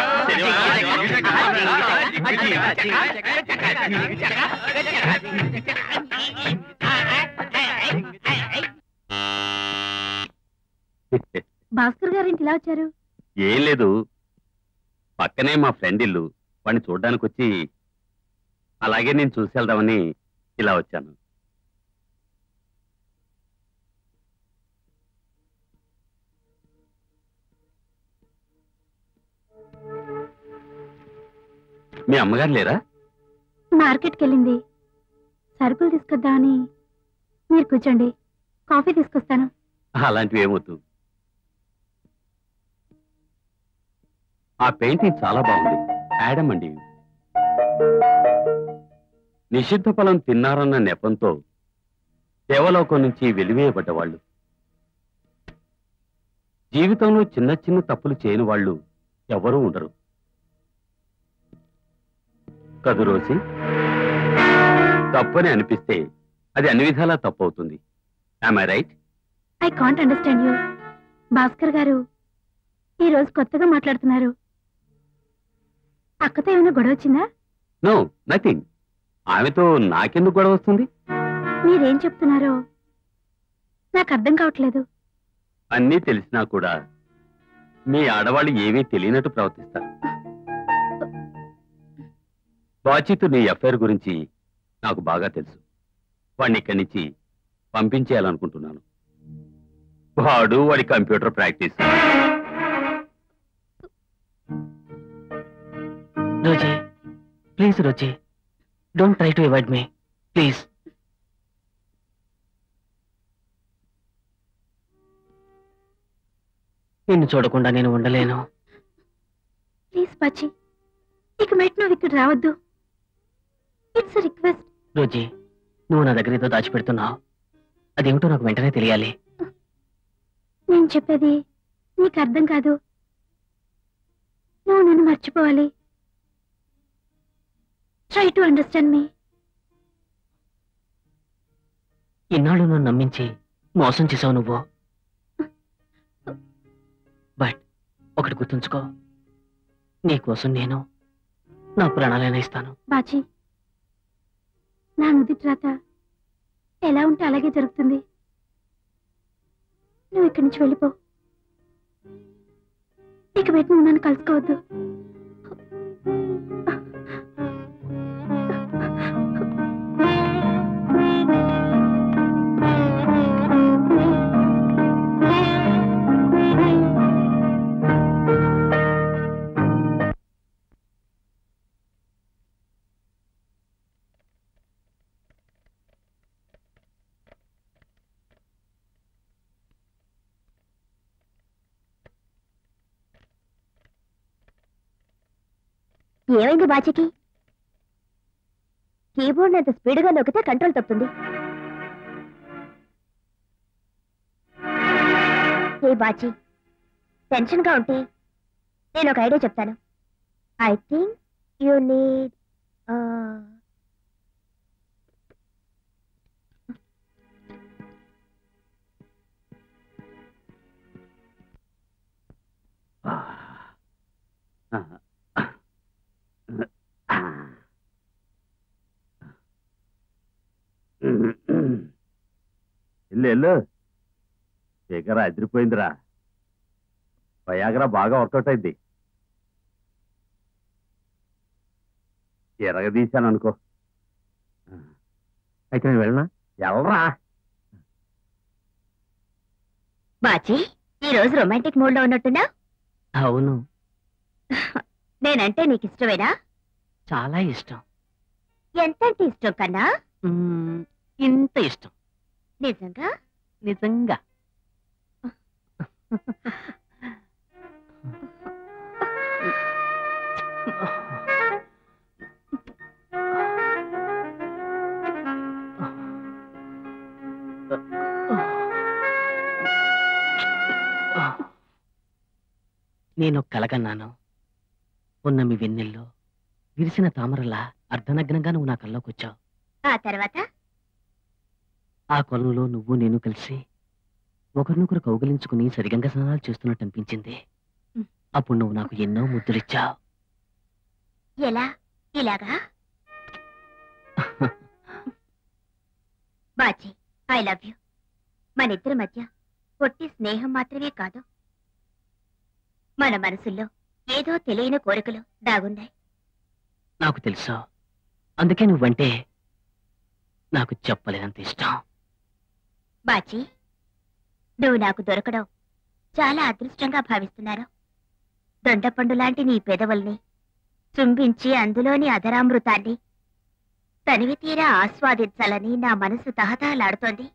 భాస్కర్ గారు ఇంటి ఇలా వచ్చారు? ఏం లేదు, పక్కనే మా ఫ్రెండ్ ఇల్లు, వాడిని చూడ్డానికి వచ్చి అలాగే నేను చూసి వెళ్దామని ఇలా వచ్చాను. మీ అమ్మగారు లేరా? మార్కెట్కి వెళ్ళింది. సరుకులు తీసుకొద్దామని. మీరు కూర్చోండి, కాఫీ తీసుకొస్తాను. అలాంటివి ఏమొద్దు. ఆ పెయింటింగ్ చాలా బాగుంది, యాడమ్ అండి. నిషిద్ధ ఫలం తిన్నారన్న నెపంతో దేవలోకం నుంచి వెలివేయబడ్డవాళ్ళు జీవితంలో చిన్న చిన్న తప్పులు చేయని వాళ్ళు ఎవరూ ఉండరు కదు రోజీ. తప్పని అనిపిస్తే అది అన్ని విధాలా తప్పు అవుతుంది. Am I right? I can't understand you. Bhaskar గారు ఈ రోజు కొత్తగా మాట్లాడుతున్నారు. అక్కతో ఏమైనా గొడవ వచ్చిందా? No, nothing. ఆమెతో నాకెందుకు గొడవ వస్తుంది? మీరేం చెప్తున్నారో నాకు అర్థం కావట్లేదు. అన్నీ తెలిసినా కూడా మీ ఆడవాళ్ళు ఏమీ తెలియనట్టు ప్రవర్తిస్తారు. బాచితో నీ అఫైర్ గురించి నాకు బాగా తెలుసు. వాడిని ఇక్కడి నుంచి పంపించేయాలనుకుంటున్నాను. వాడి computer practice. Rosie, please Rosie, don't try to avoid me please. నిన్ను చూడకుండా నేను ఉండలేను. ప్లీజ్ బాచి, ఇక మెట్ నువ్వు ఇక్కడ రావద్దు. It's request. రోజీ, నువ్వు నా దగ్గర ఏదో దాచిపెడుతున్నావు. అదేమిటో నాకు వెంటనే తెలియాలి. నేను చెప్పేది నీకు అర్థం కాదు. నువ్వు నన్ను మర్చిపోవాలి. ట్రై టు అండర్స్టాండ్ మీ. ఇన్నాళ్ళు నన్ను నమ్మించి మోసం చేసావు నువ్వు. బట్ ఒకటి గుర్తుంచుకో, నీకోసం నేను నా ప్రాణాలైనా ఇస్తాను. బాచి, నా నుదిటి రాత ఎలా ఉంటే అలాగే జరుగుతుంది. నువ్వు ఇక్కడి నుంచి వెళ్ళిపో. ఇక పెట్టి నువ్వు నన్ను కలుసుకోవద్దు. ఏమైంది బాచికి? కీబోర్డ్ అంత స్పీడ్గా నొక్కితే కంట్రోల్ తప్పుతుంది. ఏ బాచి, టెన్షన్ గా ఉంటే నేను ఒక ఐడియా చెప్తాను. ఐ థింక్ యూ నీడ్ వెళ్ళు. దగ్గర అదిరిపోయిందిరా. పయాగరా బాగా వర్కౌట్ అయింది. ఎరగదీశాను అనుకో. అయితే నేను వెళ్ళనా? ఎవరా బాచి, ఈ రోజు రొమాంటిక్ మూడ్ లో ఉన్నట్టున్నా? అవును, నేనంటే నీకు ఇష్టమేనా? చాలా ఇష్టం. ఎంతంటే ఇష్టం కన్నా? ఇంత ఇష్టం. నిజంగా? నిజంగా. నేను కలగన్నాను. ఉన్నమి వెన్నెల్లో విరిసిన తామరలా అర్ధనగ్నంగా నువ్వు నా కల్లోకి వచ్చావు. ఆ తర్వాత? ఆ కొలంలో నువ్వు నేను కలిసి ఒకరినొకరు కౌగిలించుకుని సరిగంగ స్నానాలు చేస్తున్నట్టు అనిపించింది. అప్పుడు నువ్వు నాకు ఎన్నో ముద్దులిచ్చావు. ఎలా? ఇలాగా? Bachi, I love you. మన ఇద్దరి మధ్య పొట్టి స్నేహం మాత్రమే కాదు, మన మనసుల్లో ఏదో తెలియని కోరికలు దాగున్నాయి. నాకు తెలుసా, అందుకే నువ్వంటే నాకు చెప్పలేనంత ఇష్టం. బాచి, నువ్వు నాకు దొరకడం చాలా అదృష్టంగా భావిస్తున్నాను. దొండపండు లాంటి నీ పెదవుల్ని చుంబించి అందులోని అధరామృతాన్ని తనివి తీరా ఆస్వాదించాలని నా మనసు తహతహలాడుతోంది.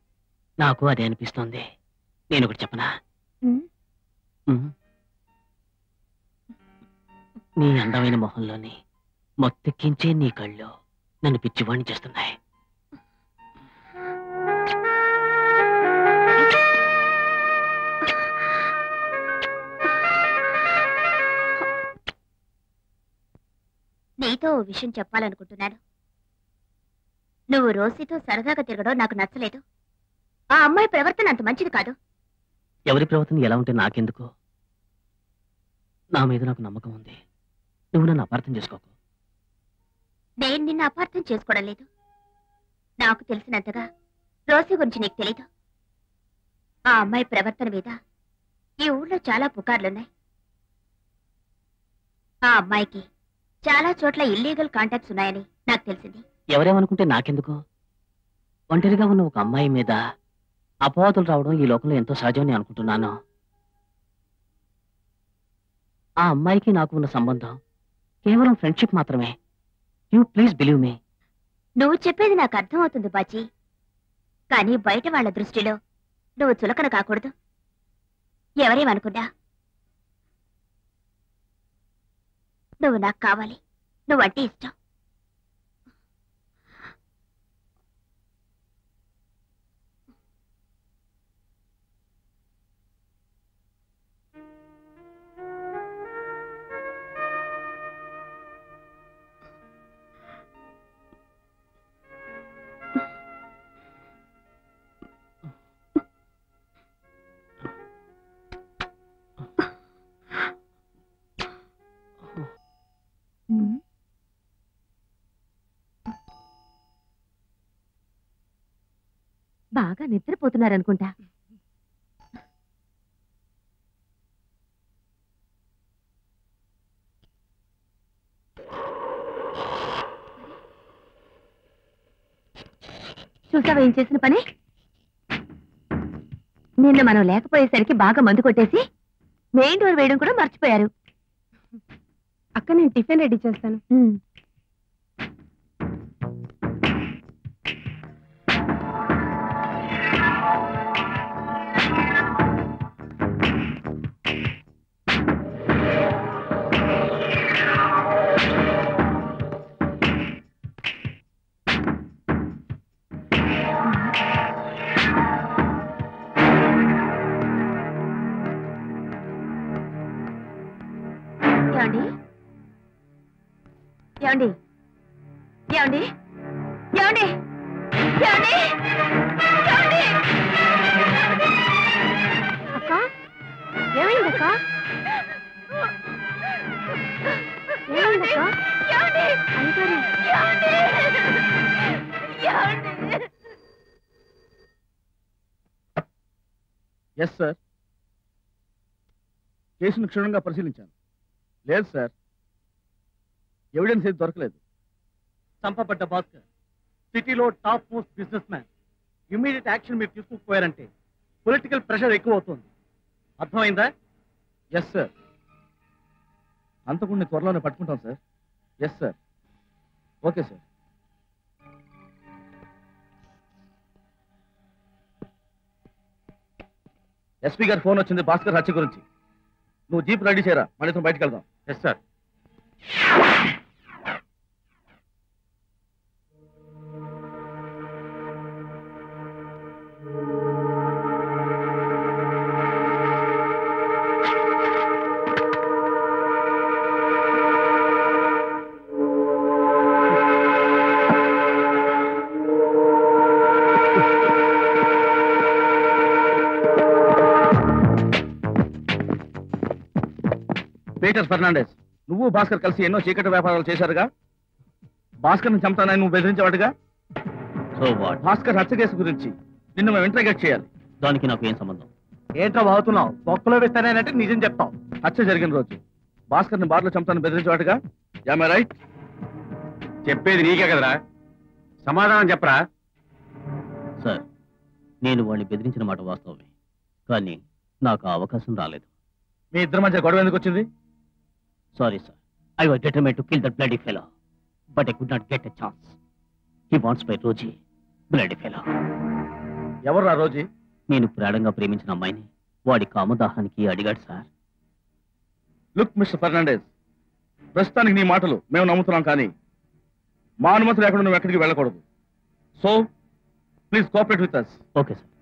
నాకు అదే అనిపిస్తోంది. నేను ఒకటి చెప్పనా? నీ అందమైన మొహంలోని మొత్తెక్కించే నీ కళ్ళు నన్ను పిచ్చివాణ్ణి చేస్తున్నాయి. నీతో ఓ విషయం చెప్పాలనుకుంటున్నాను. నువ్వు రోసితో సరదాగా తిరగడం నాకు నచ్చలేదు. ఆ అమ్మాయి ప్రవర్తన అంత మంచిది కాదు. ఎవరి ప్రవర్తన ఎలా ఉంటే నాకెందుకు? నా మీద నాకు నమ్మకం ఉంది. నువ్వు నన్ను అపార్థం చేసుకోకు. నేను నిన్ను అపార్థం చేసుకోవడం లేదు. నాకు తెలిసినంతగా రోసి గురించి నీకు తెలీదు. ఆ అమ్మాయి ప్రవర్తన మీద ఈ ఊళ్ళో చాలా పుకార్లున్నాయి. ఆ అమ్మాయికి చాలా చోట్ల ఇల్లీగల్ కాంటాక్ట్స్ ఉన్నాయని నాకు తెలిసింది. ఎవరేమనుకుంటే నాకెందుకు? ఒంటరిగా ఉన్న ఒక అమ్మాయి మీద అపవాదులు రావడం ఈ లోకంలో ఎంతో సహజమని అనుకుంటున్నాను. ఆ అమ్మాయికి నాకు ఉన్న సంబంధం కేవలం ఫ్రెండ్షిప్ మాత్రమే. You please believe me. నువ్వు చెప్పేది నాకు అర్థమవుతుంది బాజీ. కానీ బయట వాళ్ళ దృష్టిలో నువ్వు చులకన కాకూడదు. ఎవరేమనుకున్నా నువ్వు నాకు కావాలి. నువ్వంటే ఇష్టం. బాగా నిద్రపోతున్నారనుకుంటా. చూసావా ఏం చేసిన పని? నిన్న మనం లేకపోయేసరికి బాగా మందు కొట్టేసి మెయిన్ డోర్ వేయడం కూడా మర్చిపోయారు. అక్క నేను టిఫిన్ రెడీ చేస్తాను. ఏమండి ఏమండి ఏమండి ఏమండి ఏమండి అక్క ఏమైందక్క? ఏమైందక్క? Yes sir. కేసును క్షుణ్ణంగా పరిశీలించాను. లేదు సార్, ఎవిడెన్స్ ఏది దొరకలేదు. చంపబడ్డ భాస్కర్ సిటీలో top most business man. Immediate action మీరు తీసుకోకపోయారంటే పొలిటికల్ ప్రెషర్ ఎక్కువ అవుతుంది. అర్థమైందా? Yes sir. అంతకుండా త్వరలోనే పట్టుకుంటాం sir. Yes sir. Okay sir. SP గారి ఫోన్ వచ్చింది భాస్కర్ హత్య గురించి. నువ్వు జీప్ రెడీ చేయరా, మళ్ళీ బయటకు వెళ్దాం. Yes sir. పీటర్ ఫెర్నాండెస్, నువ్వు భాస్కర్ కలిసి ఎన్నో చీకటి వ్యాపారాలు చేశారుగా. భాస్కర్ని చంపుతానని నువ్వు బెదిరించేవాడుగా. So what? భాస్కర్ హత్య కేసు గురించి నిన్ను మేము ఇంట్రాగేట్ చేయాలి. దానికి నాకు ఏం సంబంధం? ఏంట్రా బాగుతున్నావు? బొక్కలో వేస్తానంటే నిజం చెప్తావు. హత్య జరిగిన రోజు భాస్కర్ని బార్లో చంపుతానని బెదిరించేవాడుగా. Am I right? చెప్పేది నీకే కదరా, సమాధానం చెప్పరా. సార్, నేను వాడిని బెదిరించిన మాట వాస్తవమే, కానీ నాకు ఆ అవకాశం రాలేదు. మీ ఇద్దరి మధ్య గొడవ ఎందుకు వచ్చింది? Sorry, sir. I was determined to kill that bloody fellow, but I could not get a chance. He wants my Roji, bloody fellow. ఎవరు ఆ రోజీ? నేను ప్రాణంగా ప్రేమించిన అమ్మాయిని వాడి కామదాహానికి అడిగాడు సార్. లుక్ మిస్టర్ ఫెర్నాండెస్, ప్రస్తుతానికి నీ మాటలు మేము నమ్ముతున్నాం, కానీ మా అనుమతి లేకుండా నువ్వు ఎక్కడికి వెళ్ళకూడదు. So please cooperate with us. Okay sir.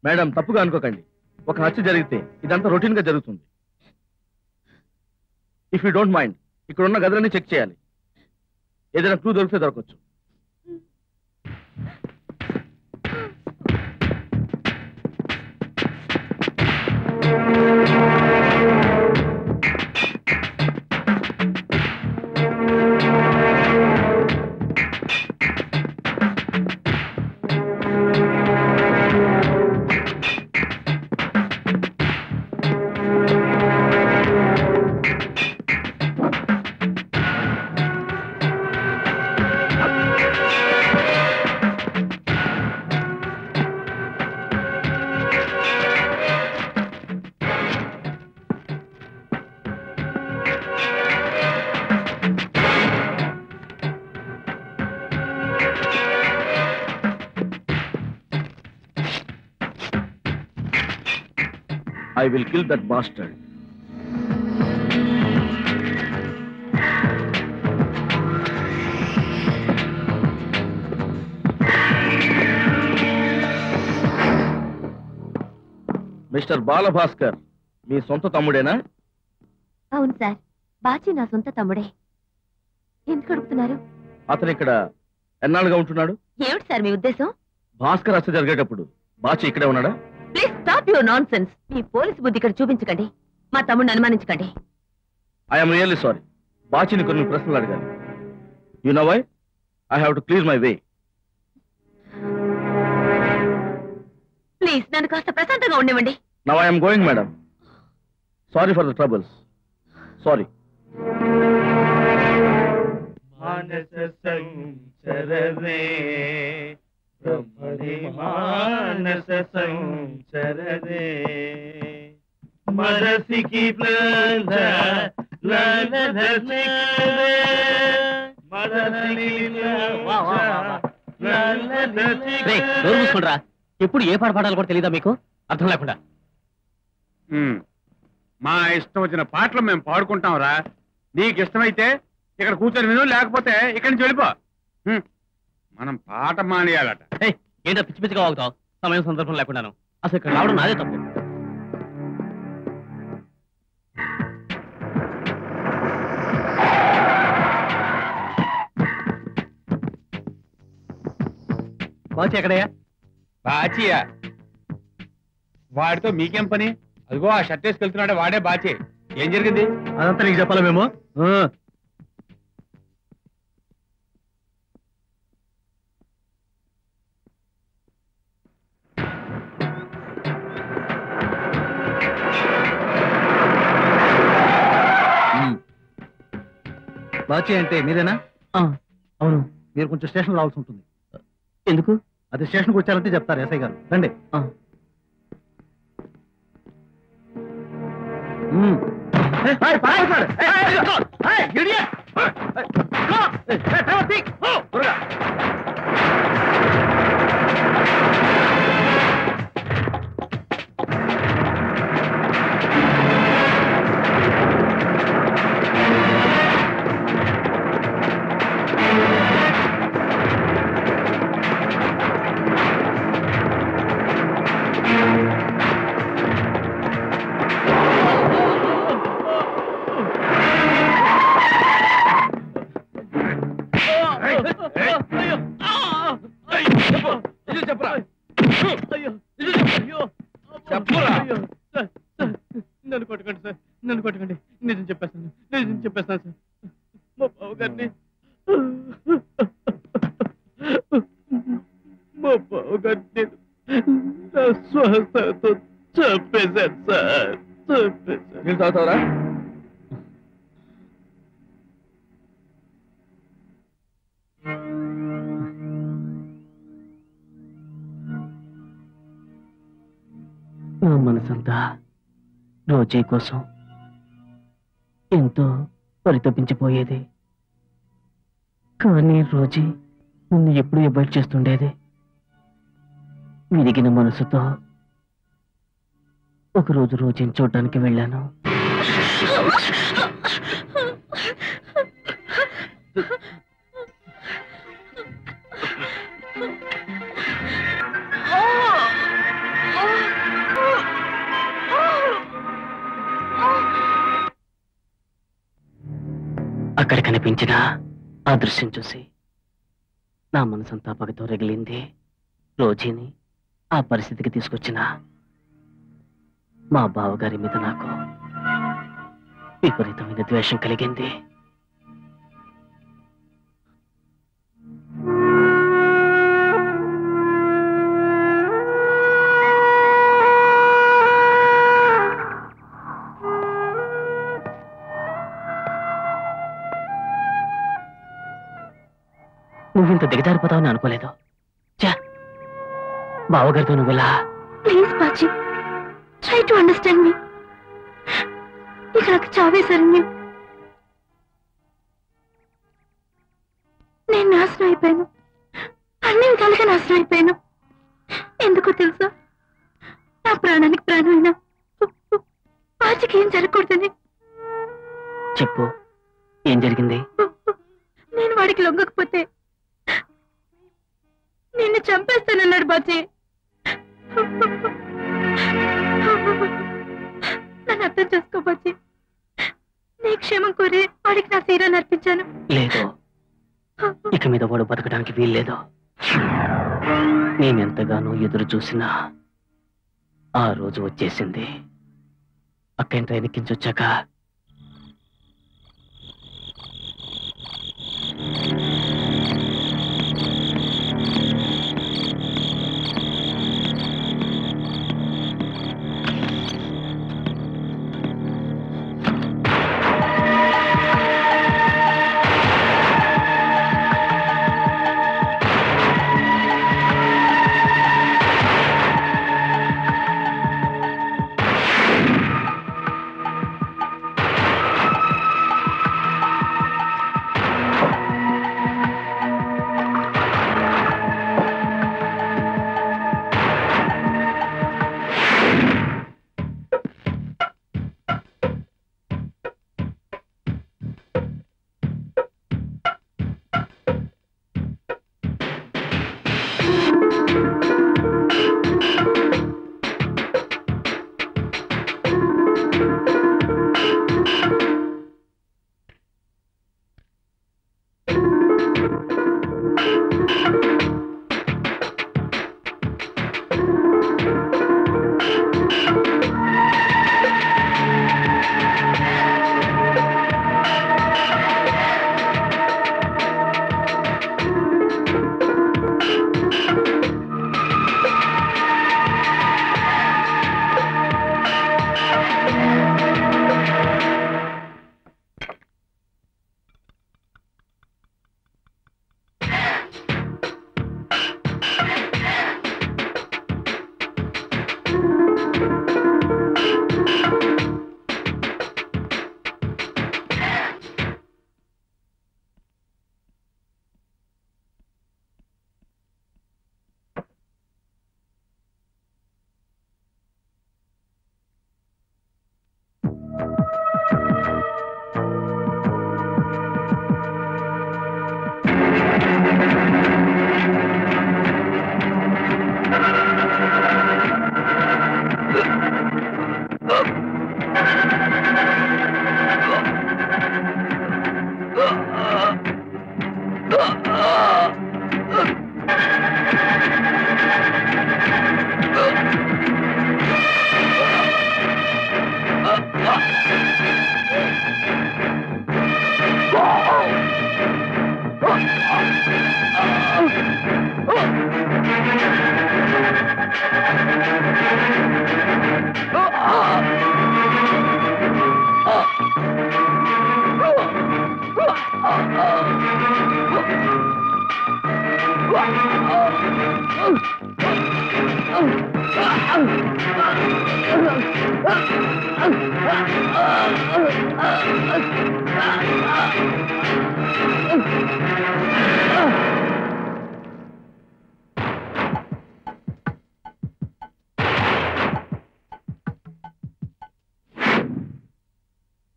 Madam తప్పుగా అనుకోకండి, ఒక హత్య జరిగితే ఇదంతా రొటీన్ గా జరుగుతుంది. ఇఫ్ యూ డోంట్ మైండ్ ఇక్కడ ఉన్న గదులన్నీ చెక్ చేయాలి. ఏదైనా క్లూ దొరికితే దొరకవచ్చు. I will kill that bastard. Mister Balabhaskar మీ సొంత తమ్ముడేనా? అవును సార్, బాచి నా సొంత తమ్ముడే. ఎందుకు అడుగుతున్నారు? అతను ఇక్కడ ఎన్నాళ్ళుగా ఉంటున్నాడు? ఏమిటి సార్ మీ ఉద్దేశం? భాస్కర్ హత్య జరిగేటప్పుడు బాచి ఇక్కడే ఉన్నాడా? Please stop your nonsense. మీ పోలీసు బుద్ధి ఇక్కడ చూపించకండి. మా తమ్ముడిని అనుమానించకండి. I'm really sorry. బాచిని కొన్ని ప్రశ్నలు అడగాలి. You know why? I have to clear my way. Please నన్ను కాస్త ప్రశాంతంగా ఉండేవండి. Now I'm going madam. Sorry for the troubles. Sorry. మానస సంచరనే బ్రహ్మణి మానస సంచరనే మరసికి ప్లంజ లలధనే మరసికి చూసుకుంటారా? ఎప్పుడు ఏ పాట పాడాలో కూడా తెలీదా మీకు? అర్థం లేకుండా మా ఇష్టం వచ్చిన పాటలు మేము పాడుకుంటాం రా. నీకు ఇష్టమైతే ఇక్కడ కూర్చొని విను, లేకపోతే ఇక్కడి నుంచి వెళ్ళిపో. మనం పాట మానేయాలట. ఏంటో పిచ్చి పిచ్చిగా వాగుతావు? సమయం సందర్భం లేకుండాను. అసలు ఇక్కడ రావడం నాదే తప్పు. బాచి ఎక్కడయ్యా? బాచియా? వాడితో మీకేం పని? అదిగో ఆ షర్ట్ వేసుకెళ్తున్నాడే వాడే బాచి. ఏం జరిగింది? అదంతా నీకు చెప్పాలా మేము? బాచి అంటే మీరేనా? అవును. మీరు కొంచెం స్టేషన్ రావాల్సి ఉంటుంది. ఎందుకు? అది స్టేషన్కి వచ్చారంటే చెప్తారు ఎస్ఐ గారు. రండి. నన్ను కొట్టకండి సార్, నన్ను కొట్టకండి. నిజం చెప్పేస్తాను, నిజం చెప్పేస్తాను సార్. మా బావగారిని నా శ్వాసతో చంపేశాను సార్, చంపేశాను. నీళ్ళు తాగుతావరా? నా మనసంతా రోజీ కోసం ఎంతో పరితపించిపోయేది. కానీ రోజీ నన్ను ఎప్పుడు అవాయిడ్ చేస్తుండేది. విరిగిన మనసుతో ఒకరోజు రోజీని చూడడానికి వెళ్ళాను. ఎక్కడ కనిపించినా ఆ దృశ్యం చూసి నా మనసంతా పగతో రగిలింది. రోజీని ఆ పరిస్థితికి తీసుకొచ్చిన మా బావగారి మీద నాకు విపరీతమైన ద్వేషం కలిగింది. నువ్వింత దిగజారిపోతావని అనుకోలేదు. బావగారితో నువ్వెలా? Please Baji, try to understand me. ఇక నాకు చావే శరణ్యం. నేను నాశనం అయిపోయాను, అన్ని విధాలుగా నాశనం అయిపోయాను. ఎందుకో తెలుసా? నా ప్రాణానికి ప్రాణమైనా బాజీకి ఏం జరగకూడదని. చెప్పు, ఏం జరిగింది? నేను వాడికి లొంగకపోతే నిన్ను చంపేస్తానన్నాడు బాజీ. నన్ను అర్థం చేసుకో బాజీ. నీ క్షేమం కోరి వాడికి నా శరీరాన్ని అర్పించాను. లేదు, ఇక మీద వాడు బతకడానికి వీల్లేదు. నేనెంతగానో ఎదురు చూసినా ఆ రోజు వచ్చేసింది. అక్కని ట్రైన్ ఎక్కించొచ్చాక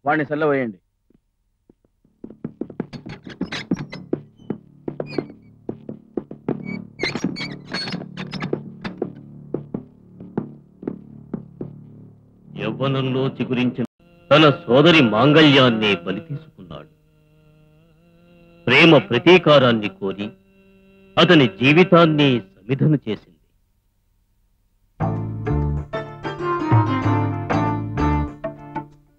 వాడిని సెల్ల వేయండి. యవ్వనంలో చిగురించిన తన సోదరి మాంగళ్యాన్ని బలి తీసుకున్నాడు. ప్రేమ ప్రతీకారాన్ని కోరి అతని జీవితాన్ని సమిధను చేసింది.